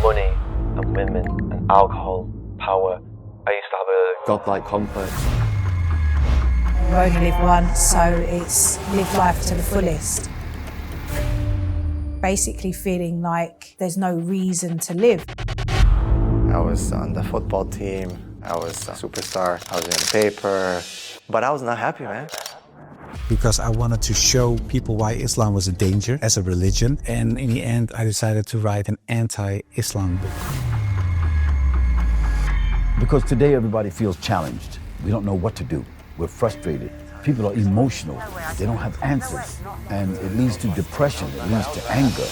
money and women and alcohol, power. I used to have a godlike complex. You only live once, so it's live life to the fullest. Basically feeling like there's no reason to live. I was on the football team, I was a superstar, I was in the paper, but I was not happy, man. Because I wanted to show people why Islam was a danger as a religion, and in the end I decided to write an anti-Islam book. Because today everybody feels challenged. We don't know what to do. We're frustrated. People are emotional. They don't have answers. And it leads to depression, it leads to anger.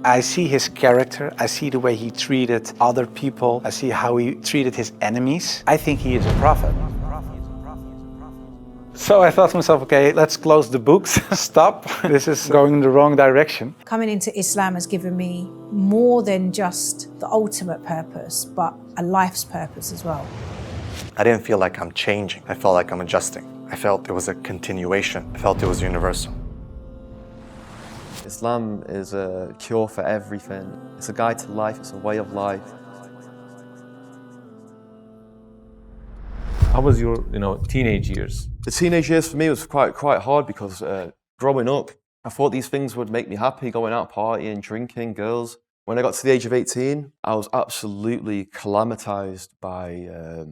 I see his character, I see the way he treated other people, I see how he treated his enemies. I think he is a prophet. So I thought to myself, okay, let's close the books, stop. This is going in the wrong direction. Coming into Islam has given me more than just the ultimate purpose, but a life's purpose as well. I didn't feel like I'm changing, I felt like I'm adjusting. I felt it was a continuation, I felt it was universal. Islam is a cure for everything. It's a guide to life, it's a way of life. How was your, teenage years? The teenage years for me was quite hard because growing up, I thought these things would make me happy, going out partying, drinking, girls. When I got to the age of 18, I was absolutely calamitized by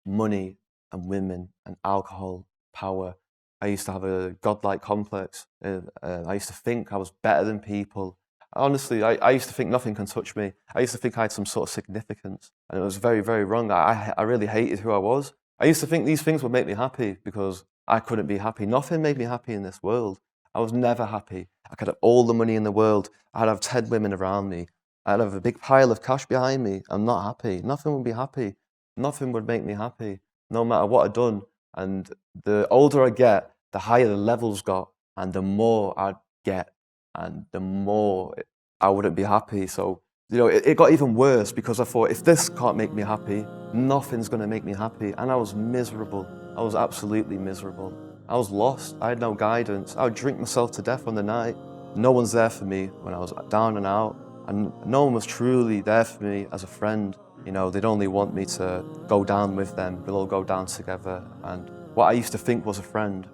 money and women and alcohol, power. I used to have a godlike complex. I used to think I was better than people. Honestly, I used to think nothing can touch me. I used to think I had some sort of significance, and it was very, very wrong. I really hated who I was. I used to think these things would make me happy because I couldn't be happy. Nothing made me happy in this world. I was never happy. I could have all the money in the world. I'd have 10 women around me. I'd have a big pile of cash behind me. I'm not happy. Nothing would be happy. Nothing would make me happy, no matter what I'd done. And the older I get, the higher the levels got, and the more I'd get, and the more I wouldn't be happy. So, it got even worse because I thought, if this can't make me happy, nothing's going to make me happy. And I was miserable. I was absolutely miserable. I was lost. I had no guidance. I would drink myself to death on the night. No one's there for me when I was down and out. And no one was truly there for me as a friend. They'd only want me to go down with them. We'll all go down together. And what I used to think was a friend,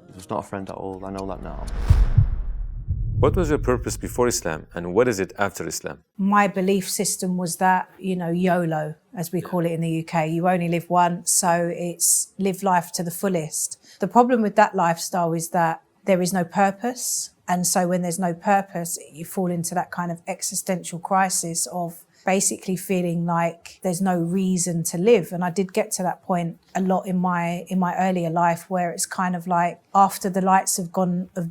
it was not a friend at all. I know that now. What was your purpose before Islam, and what is it after Islam? My belief system was that, YOLO, as we call it in the UK. You only live once, so it's live life to the fullest. The problem with that lifestyle is that there is no purpose. And so when there's no purpose, you fall into that kind of existential crisis of basically feeling like there's no reason to live. And I did get to that point a lot in my earlier life, where it's kind of like after the lights have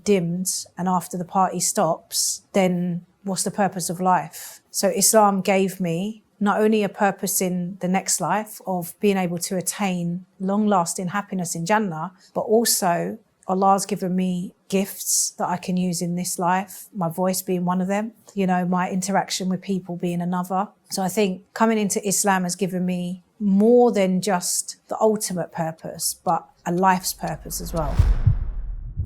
dimmed and after the party stops, then what's the purpose of life? So Islam gave me not only a purpose in the next life of being able to attain long-lasting happiness in Jannah, but also Allah's given me gifts that I can use in this life, my voice being one of them, my interaction with people being another. So I think coming into Islam has given me more than just the ultimate purpose, but a life's purpose as well.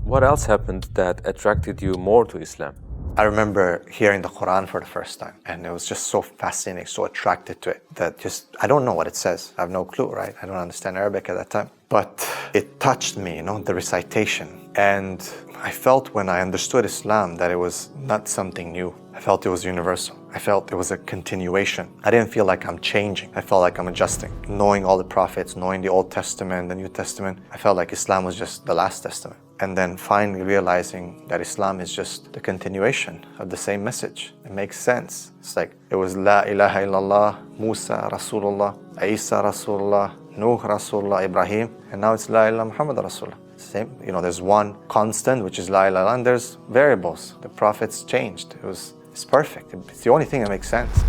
What else happened that attracted you more to Islam? I remember hearing the Quran for the first time, and it was just so fascinating, so attracted to it, that I don't know what it says. I have no clue, right? I don't understand Arabic at that time. But it touched me, the recitation. And I felt when I understood Islam that it was not something new. I felt it was universal. I felt it was a continuation. I didn't feel like I'm changing. I felt like I'm adjusting. Knowing all the prophets, knowing the Old Testament, the New Testament, I felt like Islam was just the last testament. And then finally realizing that Islam is just the continuation of the same message. It makes sense. It's like it was La ilaha illallah, Musa Rasulullah, Isa Rasulullah, Nuh Rasulullah, Ibrahim, and now it's La ilaha Muhammad Rasulullah. Same, there's one constant, which is La ilaha, and there's variables. The prophets changed. It's perfect. It's the only thing that makes sense.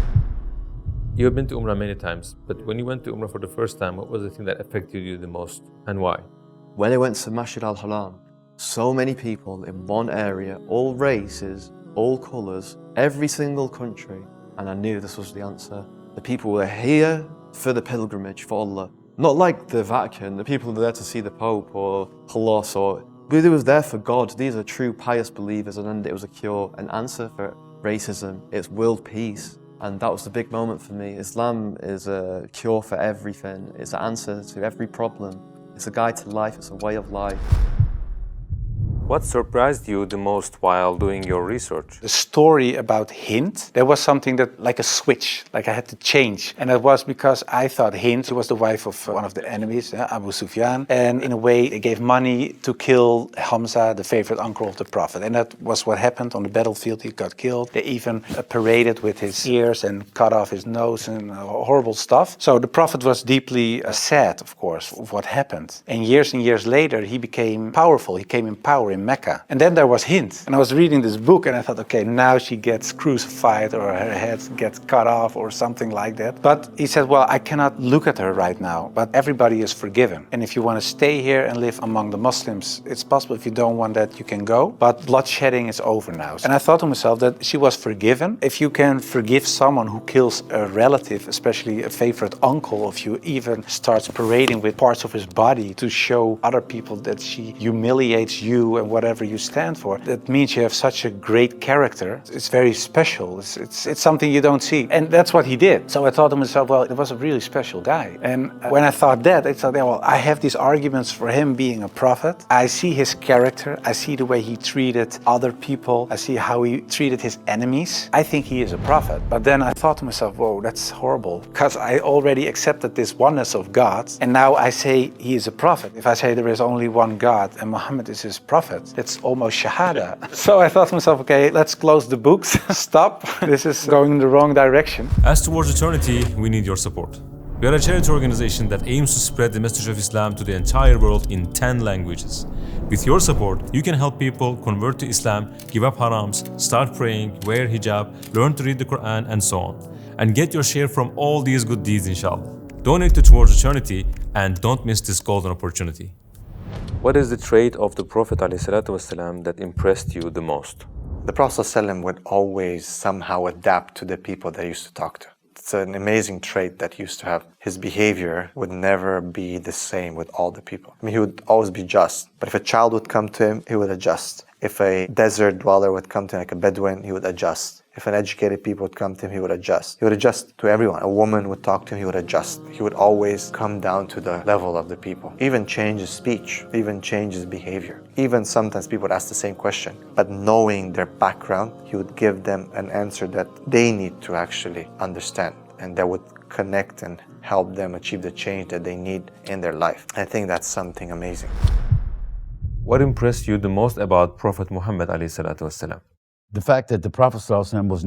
You have been to Umrah many times, but when you went to Umrah for the first time, what was the thing that affected you the most, and why? When I went to Masjid al-Haram, so many people in one area, all races, all colours, every single country, and I knew this was the answer. The people were here for the pilgrimage for Allah. Not like the Vatican, the people were there to see the Pope or Halas, but it was there for God. These are true pious believers, and it was a cure, an answer for racism, it's world peace. And that was the big moment for me. Islam is a cure for everything. It's an answer to every problem. It's a guide to life, it's a way of life. What surprised you the most while doing your research? The story about Hind, there was something that, like a switch, like I had to change. And it was because I thought Hind, she was the wife of one of the enemies, Abu Sufyan. And in a way, they gave money to kill Hamza, the favorite uncle of the Prophet. And that was what happened on the battlefield. He got killed. They even paraded with his ears and cut off his nose and horrible stuff. So the Prophet was deeply sad, of course, of what happened. And years later, he became powerful. He came in power in Mecca. And then there was Hind. And I was reading this book and I thought, okay, now she gets crucified or her head gets cut off or something like that. But he said, well, I cannot look at her right now, but everybody is forgiven. And if you want to stay here and live among the Muslims, it's possible. If you don't want that, you can go. But bloodshedding is over now. And I thought to myself that she was forgiven. If you can forgive someone who kills a relative, especially a favorite uncle of you, even starts parading with parts of his body to show other people that she humiliates you and whatever you stand for, that means you have such a great character. It's very special. It's something you don't see. And that's what he did. So I thought to myself, well, it was a really special guy. And when I thought that, I thought, well, I have these arguments for him being a prophet. I see his character. I see the way he treated other people. I see how he treated his enemies. I think he is a prophet. But then I thought to myself, whoa, that's horrible. Because I already accepted this oneness of God. And now I say he is a prophet. If I say there is only one God and Muhammad is his prophet, it's almost shahada. So I thought to myself, okay, let's close the books. Stop. This is going in the wrong direction. As Towards Eternity, we need your support. We are a charity organization that aims to spread the message of Islam to the entire world in 10 languages. With your support, you can help people convert to Islam, give up harams, start praying, wear hijab, learn to read the Quran, and so on. And get your share from all these good deeds, inshallah. Donate to Towards Eternity and don't miss this golden opportunity. What is the trait of the Prophet ﷺ that impressed you the most? The Prophet ﷺ would always somehow adapt to the people that he used to talk to. It's an amazing trait that he used to have. His behavior would never be the same with all the people. I mean, he would always be just. But if a child would come to him, he would adjust. If a desert dweller would come to him, like a Bedouin, he would adjust. If an educated people would come to him, he would adjust. He would adjust to everyone. A woman would talk to him, he would adjust. He would always come down to the level of the people. Even change his speech, even change his behavior. Even sometimes people would ask the same question, but knowing their background, he would give them an answer that they need to actually understand and that would connect and help them achieve the change that they need in their life. I think that's something amazing. What impressed you the most about Prophet Muhammad ﷺ? The fact that the Prophet ﷺ was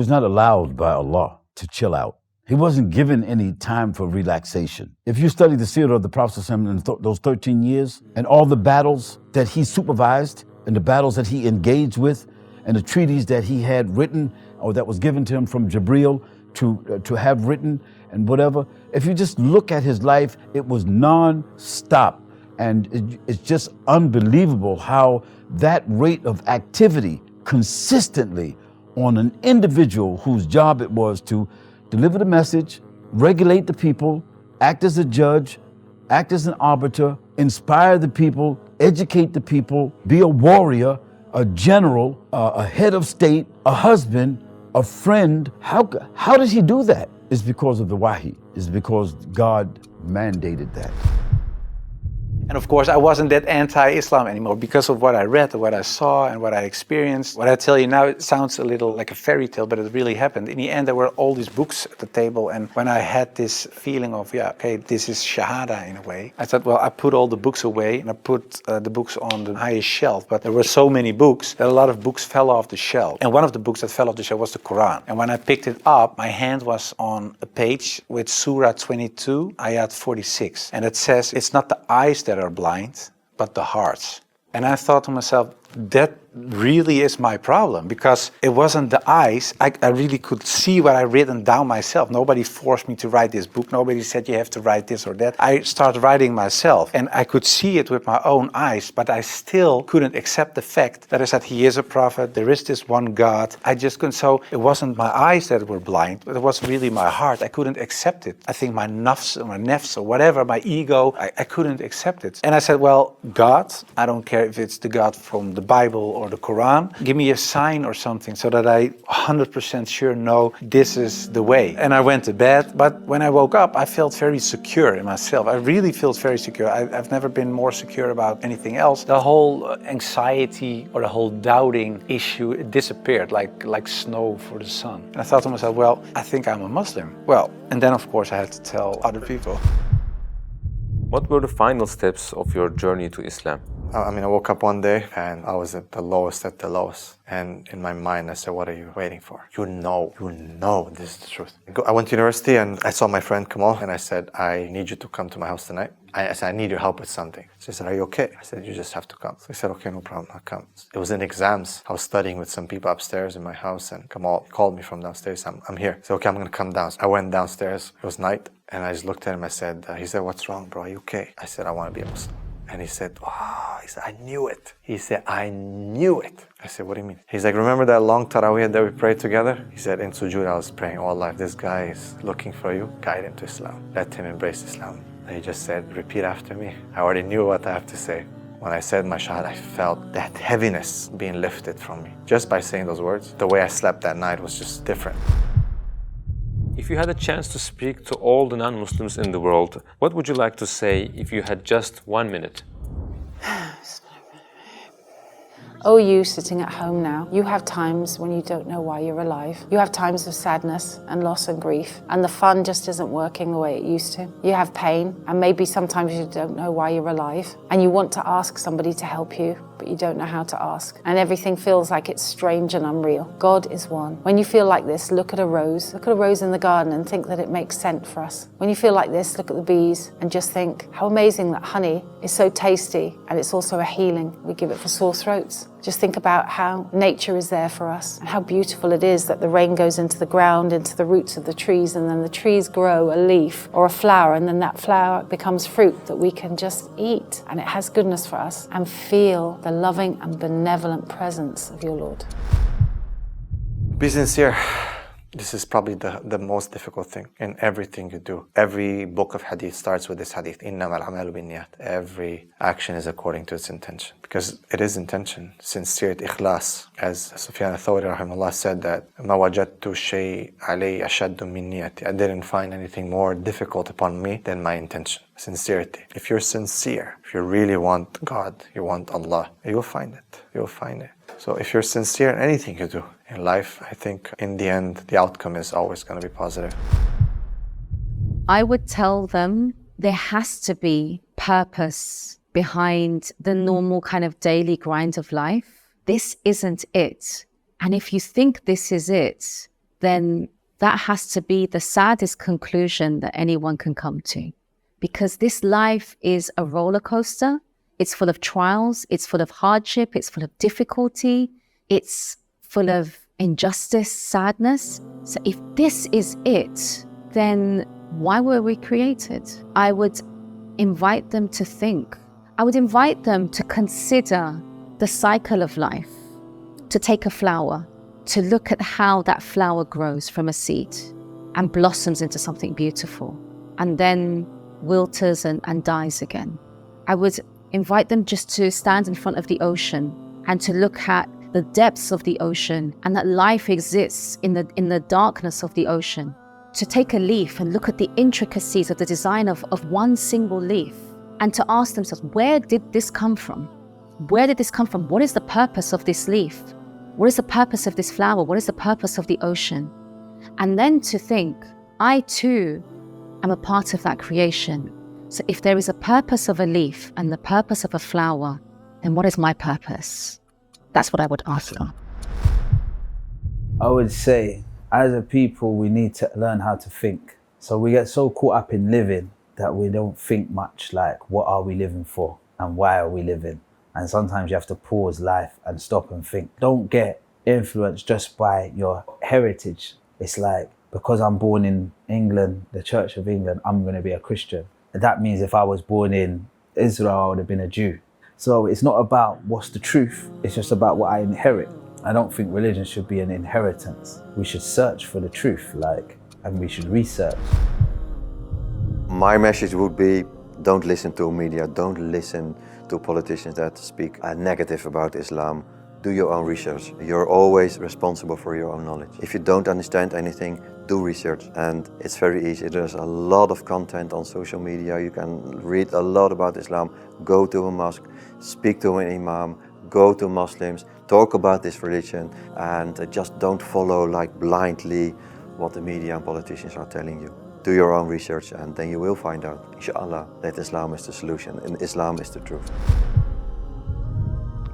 not allowed by Allah to chill out. He wasn't given any time for relaxation. If you study the seerah of the Prophet ﷺ in those 13 years and all the battles that he supervised and the battles that he engaged with and the treaties that he had written or that was given to him from Jibreel to have written and whatever, if you just look at his life, it was non-stop. And it's just unbelievable how that rate of activity consistently on an individual whose job it was to deliver the message, regulate the people, act as a judge, act as an arbiter, inspire the people, educate the people, be a warrior, a general, a head of state, a husband, a friend. How did he do that? It's because of the wahi. It's because God mandated that. And of course, I wasn't that anti-Islam anymore because of what I read, what I saw, and what I experienced. What I tell you now, it sounds a little like a fairy tale, but it really happened. In the end, there were all these books at the table, and when I had this feeling of, yeah, okay, this is shahada in a way, I thought, well, I put all the books away, and I put the books on the highest shelf. But there were so many books that a lot of books fell off the shelf. And one of the books that fell off the shelf was the Quran. And when I picked it up, my hand was on a page with Surah 22, Ayat 46. And it says, it's not the eyes that are blind, but the hearts. And I thought to myself, that really is my problem, because it wasn't the eyes. I really could see what I written down myself. Nobody forced me to write this book. Nobody said you have to write this or that. I started writing myself, and I could see it with my own eyes, but I still couldn't accept the fact that I said he is a prophet, there is this one God. I just couldn't. So it wasn't my eyes that were blind, but it was really my heart. I couldn't accept it. I think my nafs or whatever, my ego, I couldn't accept it. And I said, well, God, I don't care if it's the God from the Bible or or the Quran. Give me a sign or something so that I 100% sure know this is the way. And I went to bed, but when I woke up, I felt very secure in myself. I really felt very secure. I've never been more secure about anything else. The whole anxiety or the whole doubting issue disappeared like snow for the sun. And I thought to myself, well, I think I'm a Muslim. Well, and then of course I had to tell other people. What were the final steps of your journey to Islam? I mean, I woke up one day and I was at the lowest. And in my mind, I said, what are you waiting for? You know this is the truth. I went to university and I saw my friend Kamal and I said, I need you to come to my house tonight. I said, I need your help with something. She said, are you okay? I said, you just have to come. So I said, okay, no problem, I'll come. It was in exams. I was studying with some people upstairs in my house and Kamal called me from downstairs. I'm here. I said, okay, I'm gonna come down. So I went downstairs. It was night. And I just looked at him. I said, he said, what's wrong, bro? Are you okay? I said, I want to be a Muslim. And he said, oh, he said, I knew it. He said, I knew it. I said, what do you mean? He's like, remember that long tarawih that we prayed together? He said, in sujood, I was praying, oh Allah, if this guy is looking for you, guide him to Islam. Let him embrace Islam. And he just said, repeat after me. I already knew what I have to say. When I said my shahada, I felt that heaviness being lifted from me. Just by saying those words, the way I slept that night was just different. If you had a chance to speak to all the non-Muslims in the world, what would you like to say if you had just 1 minute? Oh, you sitting at home now, you have times when you don't know why you're alive. You have times of sadness and loss and grief, and the fun just isn't working the way it used to. You have pain, and maybe sometimes you don't know why you're alive, and you want to ask somebody to help you, but you don't know how to ask. And everything feels like it's strange and unreal. God is one. When you feel like this, look at a rose in the garden and think that it makes scent for us. When you feel like this, look at the bees and just think how amazing that honey is so tasty, and it's also a healing. We give it for sore throats. Just think about how nature is there for us and how beautiful it is that the rain goes into the ground, into the roots of the trees, and then the trees grow a leaf or a flower, and then that flower becomes fruit that we can just eat, and it has goodness for us, and feel the loving and benevolent presence of your Lord. Be sincere. This is probably the most difficult thing in everything you do. Every book of hadith starts with this hadith. إِنَّمَا الْعَمَالُ بِالنِّيَّاتِ. Every action is according to its intention. Because it is intention, sincerity, ikhlas. As Sufyan al-Thawri rahimahullah said that مَا وَجَدْتُ شَيْءٍ عَلَيْهِ أَشَدُّ مِنْ نِيَّتِي. I didn't find anything more difficult upon me than my intention. Sincerity. If you're sincere, if you really want God, you want Allah, you'll find it. You'll find it. So if you're sincere in anything you do in life, I think in the end, the outcome is always going to be positive. I would tell them there has to be purpose behind the normal kind of daily grind of life. This isn't it. And if you think this is it, then that has to be the saddest conclusion that anyone can come to. Because this life is a roller coaster. It's full of trials, it's full of hardship, it's full of difficulty, it's full of injustice, sadness. So if this is it, then why were we created? I would invite them to think. I would invite them to consider the cycle of life, to take a flower, to look at how that flower grows from a seed and blossoms into something beautiful, and then wilts and dies again. I would invite them just to stand in front of the ocean and to look at the depths of the ocean, and that life exists in the darkness of the ocean. To take a leaf and look at the intricacies of the design of one single leaf, and to ask themselves, where did this come from? Where did this come from? What is the purpose of this leaf? What is the purpose of this flower? What is the purpose of the ocean? And then to think, I too am a part of that creation. So if there is a purpose of a leaf and the purpose of a flower, then what is my purpose? That's what I would ask them. I would say, as a people, we need to learn how to think. So we get so caught up in living that we don't think much like, what are we living for and why are we living? And sometimes you have to pause life and stop and think. Don't get influenced just by your heritage. It's like, because I'm born in England, the Church of England, I'm going to be a Christian. That means if I was born in Israel, I would have been a Jew. So it's not about what's the truth, it's just about what I inherit. I don't think religion should be an inheritance. We should search for the truth, and we should research. My message would be, don't listen to media, don't listen to politicians that speak negative about Islam. do your own research. You're always responsible for your own knowledge. If you don't understand anything, do research. And it's very easy. There's a lot of content on social media. You can read a lot about Islam. Go to a mosque, speak to an imam, go to Muslims, talk about this religion, and just don't follow like blindly what the media and politicians are telling you. Do your own research, and then you will find out, inshallah, that Islam is the solution and Islam is the truth.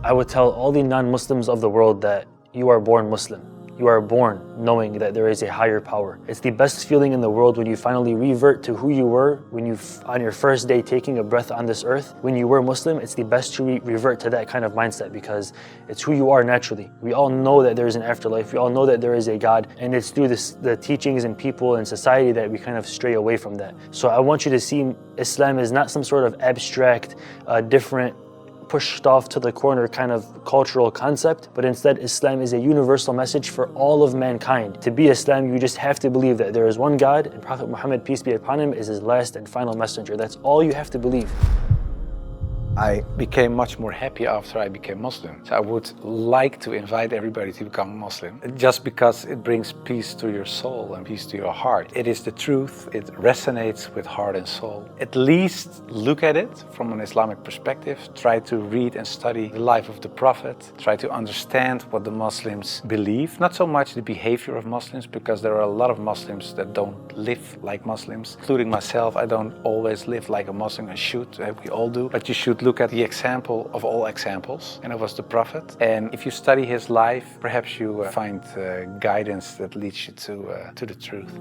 I would tell all the non-Muslims of the world that you are born Muslim. You are born knowing that there is a higher power. It's the best feeling in the world when you finally revert to who you were when you, on your first day taking a breath on this earth. When you were Muslim, it's the best to revert to that kind of mindset because it's who you are naturally. We all know that there is an afterlife. We all know that there is a God, and it's through the teachings and people and society that we kind of stray away from that. So I want you to see Islam as not some sort of abstract, different, pushed off to the corner kind of cultural concept, but instead Islam is a universal message for all of mankind. To be Islam, you just have to believe that there is one God and Prophet Muhammad, peace be upon him, is his last and final messenger. That's all you have to believe. I became much more happy after I became Muslim. So I would like to invite everybody to become Muslim, just because it brings peace to your soul and peace to your heart. It is the truth, it resonates with heart and soul. At least look at it from an Islamic perspective, try to read and study the life of the Prophet, try to understand what the Muslims believe, not so much the behavior of Muslims, because there are a lot of Muslims that don't live like Muslims, including myself. I don't always live like a Muslim, I should, we all do, but you should look at the example of all examples, and it was the Prophet. And if you study his life, perhaps you find guidance that leads you to the truth.